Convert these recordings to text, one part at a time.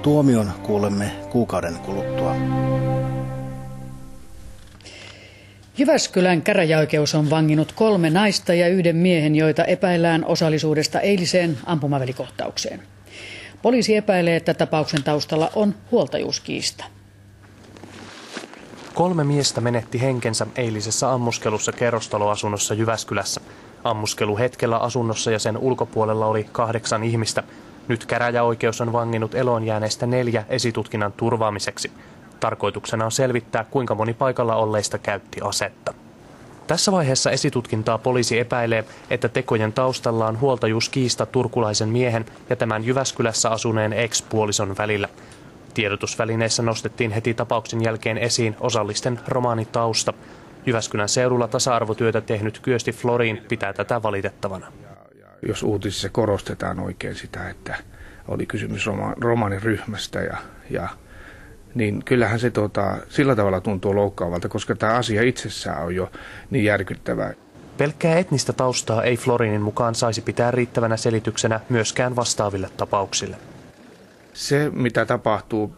Tuomion kuulemme kuukauden kuluttua. Jyväskylän käräjäoikeus on vanginnut 3 naista ja 1 miehen, joita epäillään osallisuudesta eiliseen ampumavälikohtaukseen. Poliisi epäilee, että tapauksen taustalla on huoltajuuskiista. 3 miestä menetti henkensä eilisessä ammuskelussa kerrostaloasunnossa Jyväskylässä. Ammuskeluhetkellä asunnossa ja sen ulkopuolella oli 8 ihmistä. Nyt käräjäoikeus on vanginnut eloon jääneistä 4 esitutkinnan turvaamiseksi. Tarkoituksena on selvittää, kuinka moni paikalla olleista käytti asetta. Tässä vaiheessa esitutkintaa poliisi epäilee, että tekojen taustalla on huoltajuuskiista turkulaisen miehen ja tämän Jyväskylässä asuneen ex-puolison välillä. Tiedotusvälineissä nostettiin heti tapauksen jälkeen esiin osallisten romaanitausta. Jyväskylän seudulla tasa-arvotyötä tehnyt Kyösti Florin pitää tätä valitettavana. Jos uutisissa korostetaan oikein sitä, että oli kysymys romaaniryhmästä niin kyllähän se sillä tavalla tuntuu loukkaavalta, koska tämä asia itsessään on jo niin järkyttävää. Pelkkää etnistä taustaa ei Florinin mukaan saisi pitää riittävänä selityksenä myöskään vastaaville tapauksille. Se, mitä tapahtuu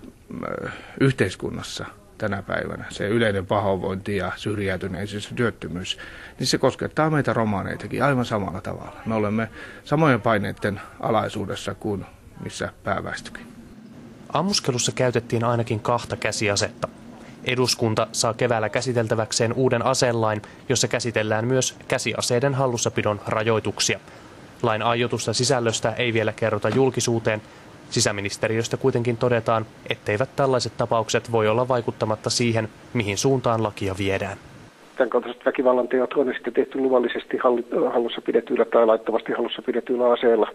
yhteiskunnassa tänä päivänä, se yleinen pahoinvointi ja syrjäytyneisyys ja työttömyys, niin se koskettaa meitä romaaneitakin aivan samalla tavalla. Me olemme samojen paineiden alaisuudessa kuin missä pääväestökin. Ammuskelussa käytettiin ainakin 2 käsiasetta. Eduskunta saa keväällä käsiteltäväkseen uuden aselain, jossa käsitellään myös käsiaseiden hallussapidon rajoituksia. Lain aiotusta sisällöstä ei vielä kerrota julkisuuteen. Sisäministeriöstä kuitenkin todetaan, etteivät tällaiset tapaukset voi olla vaikuttamatta siihen, mihin suuntaan lakia viedään. Tämän kaltaiset väkivallanteot on sitten tehty luvallisesti hallussa pidetyillä tai laittomasti hallussa pidetyillä aseilla.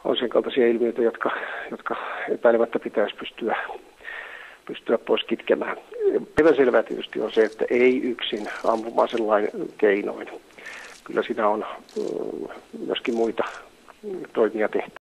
On sen kaltaisia ilmiöitä, jotka epäilemättä pitäisi pystyä pois kitkemään. Epäselvää tietysti on se, että ei yksin ampuma-aselain keinoin. Kyllä siinä on myöskin muita toimia tehty.